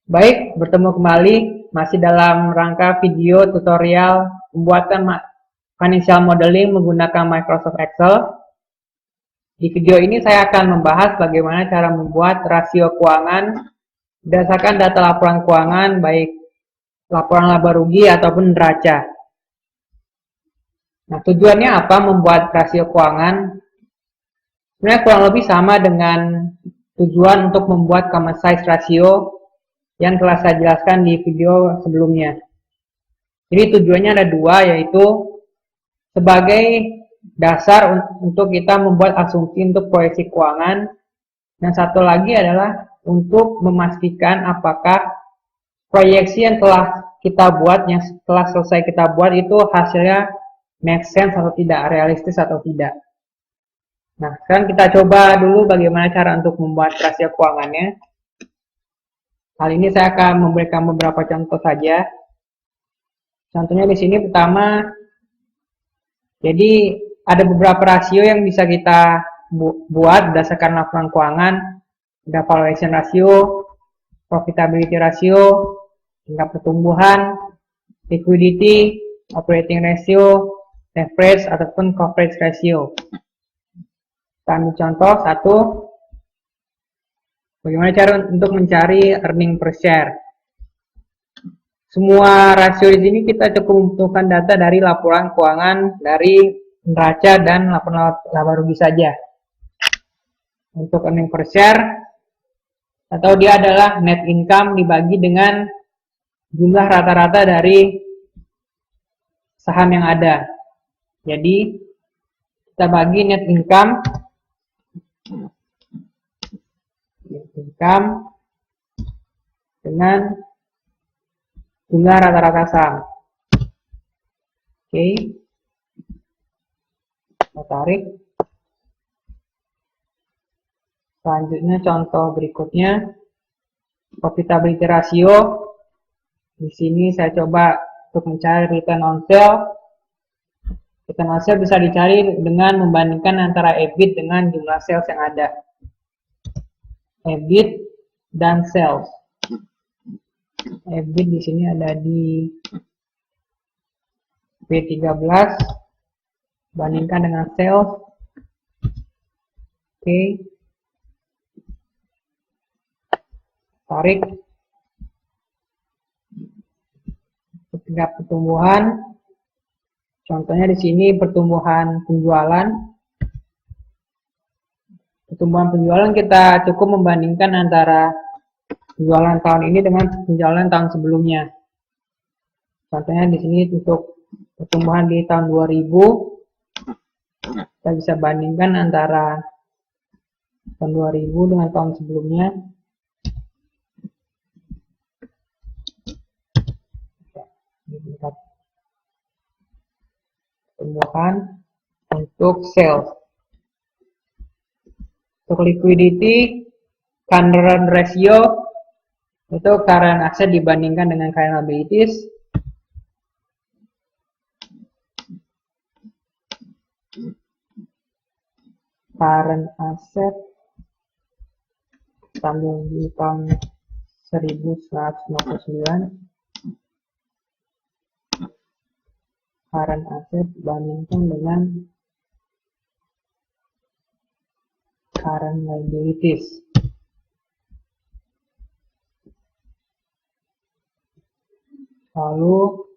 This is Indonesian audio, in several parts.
Baik, bertemu kembali masih dalam rangka video tutorial pembuatan financial modeling menggunakan Microsoft Excel. Di video ini saya akan membahas bagaimana cara membuat rasio keuangan berdasarkan data laporan keuangan, baik laporan laba rugi ataupun neraca. Nah, tujuannya apa membuat rasio keuangan? Sebenarnya kurang lebih sama dengan tujuan untuk membuat common size ratio yang telah saya jelaskan di video sebelumnya. Jadi tujuannya ada dua, yaitu sebagai dasar untuk kita membuat asumsi untuk proyeksi keuangan, dan satu lagi adalah untuk memastikan apakah proyeksi yang telah kita buat, yang setelah selesai kita buat itu hasilnya make sense atau tidak, realistis atau tidak. Nah, sekarang kita coba dulu bagaimana cara untuk membuat rasio keuangannya. Kali ini saya akan memberikan beberapa contoh saja. Contohnya di sini pertama, jadi ada beberapa rasio yang bisa kita buat berdasarkan laporan keuangan. Ada valuation ratio, profitability ratio, tingkat pertumbuhan, liquidity, operating ratio, leverage ataupun coverage ratio. Kita ambil contoh satu. Bagaimana cara untuk mencari earning per share? Semua rasio di sini kita cukup membutuhkan data dari laporan keuangan dari neraca dan laporan laba rugi saja. Untuk earning per share, atau dia adalah net income dibagi dengan jumlah rata-rata dari saham yang ada. Jadi kita bagi net income dengan jumlah rata-rata saham. Oke, kita tarik. Selanjutnya contoh berikutnya, profitability ratio. Di sini saya coba untuk mencari return on sale. Return on sale bisa dicari dengan membandingkan antara EBIT dengan jumlah sales yang ada. EBIT dan sales. EBIT di sini ada di B13 bandingkan dengan sales. Oke. Tarik. Tingkat pertumbuhan. Contohnya di sini pertumbuhan penjualan. Pertumbuhan penjualan kita cukup membandingkan antara penjualan tahun ini dengan penjualan tahun sebelumnya. Contohnya di sini untuk pertumbuhan di tahun 2000, kita bisa bandingkan antara tahun 2000 dengan tahun sebelumnya. Tingkat pertumbuhan untuk sales. Untuk liquidity, current ratio itu current asset dibandingkan dengan current liabilities. Current asset sambil di tahun 1159. Current asset dibandingkan dengan current liabilities. Lalu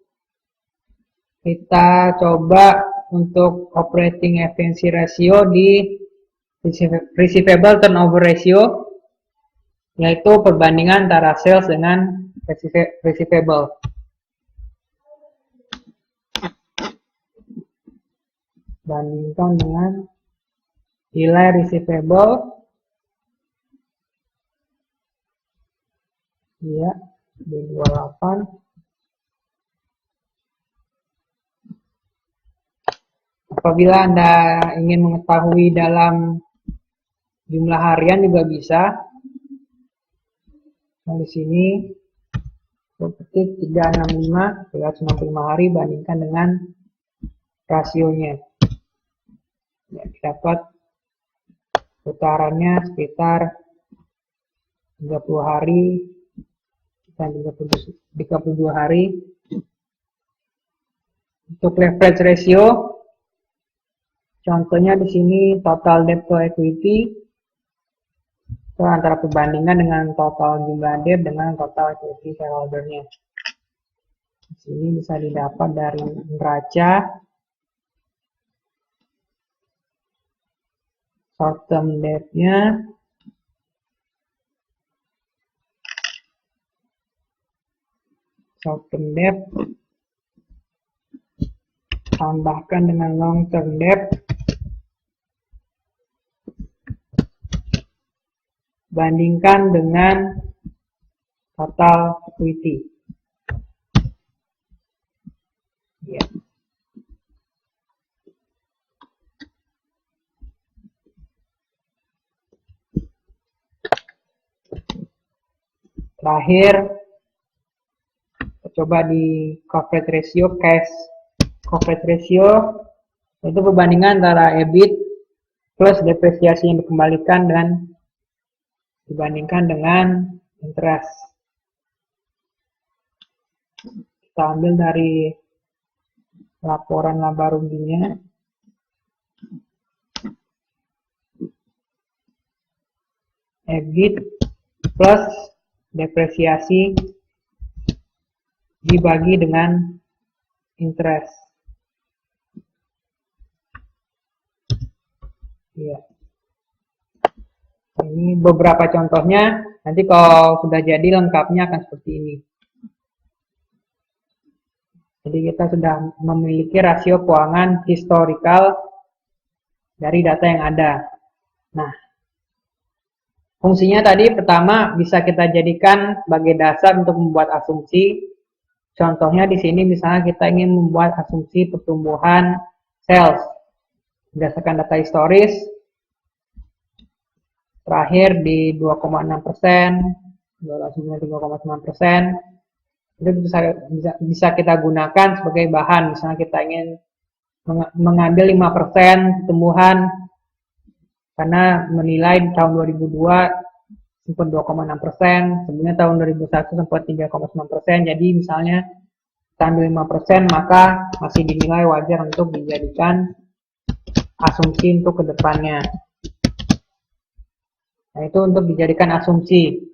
kita coba untuk operating efficiency ratio di receivable turnover ratio, yaitu perbandingan antara sales dengan receivable. Bandingkan dengan nilai receivable, ya, B28. Apabila Anda ingin mengetahui dalam jumlah harian juga bisa. Nah, di sini ketik 365 365 hari bandingkan dengan rasionya. Ya, dapat putarannya sekitar 30 hari 32 hari. Untuk leverage ratio, contohnya di sini total debt to equity, itu antara perbandingan dengan total jumlah debt dengan total equity shareholder-nya. Di sini bisa didapat dari neraca, short term debt-nya, short term debt tambahkan dengan long term debt bandingkan dengan total equity. Ya. Terakhir, coba di coverage ratio, cash coverage ratio, itu perbandingan antara EBIT plus depresiasi yang dikembalikan dan dibandingkan dengan interest. Kita ambil dari laporan laba ruginya. EBIT plus depresiasi dibagi dengan interest. Ya. Ini beberapa contohnya. Nanti kalau sudah jadi lengkapnya akan seperti ini. Jadi kita sudah memiliki rasio keuangan historical dari data yang ada. Nah, fungsinya tadi pertama bisa kita jadikan sebagai dasar untuk membuat asumsi. Contohnya di sini misalnya kita ingin membuat asumsi pertumbuhan sales berdasarkan data historis terakhir di 2,6%, 3,9%. Itu bisa kita gunakan sebagai bahan. Misalnya kita ingin mengambil 5% pertumbuhan karena menilai tahun 2002 sempat 2,6%, sebelumnya tahun 2001 sempat 3,9%. Jadi misalnya kita ambil 5%, maka masih dinilai wajar untuk dijadikan asumsi untuk kedepannya. Nah, itu untuk dijadikan asumsi.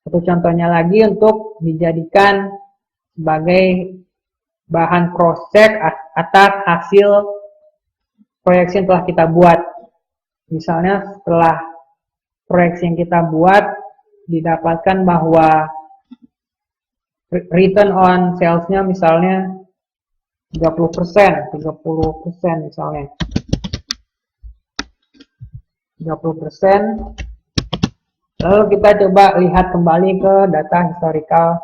Satu contohnya lagi untuk dijadikan sebagai bahan cross check atas hasil proyeksi yang telah kita buat. Misalnya setelah proyeksi yang kita buat didapatkan bahwa return on sales-nya misalnya 30% misalnya. 30%. Lalu kita coba lihat kembali ke data historical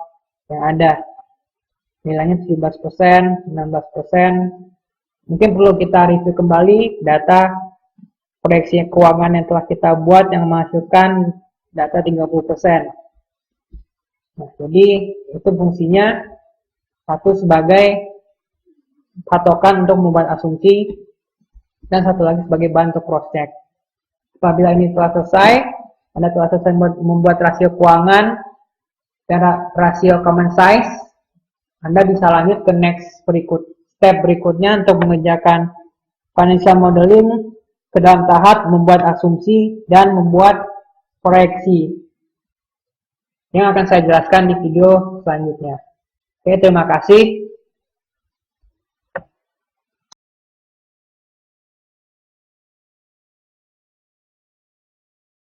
yang ada. Nilainya 17%, 16%. Mungkin perlu kita review kembali data proyeksi keuangan yang telah kita buat yang menghasilkan data 30%. Nah, jadi itu fungsinya satu sebagai patokan untuk membuat asumsi dan satu lagi sebagai bahan untuk cross check. Apabila ini telah selesai, Anda telah selesai membuat rasio keuangan dan rasio common size, Anda bisa lanjut ke step berikutnya untuk mengerjakan financial modeling ke dalam tahap membuat asumsi dan membuat proyeksi yang akan saya jelaskan di video selanjutnya. Oke, terima kasih.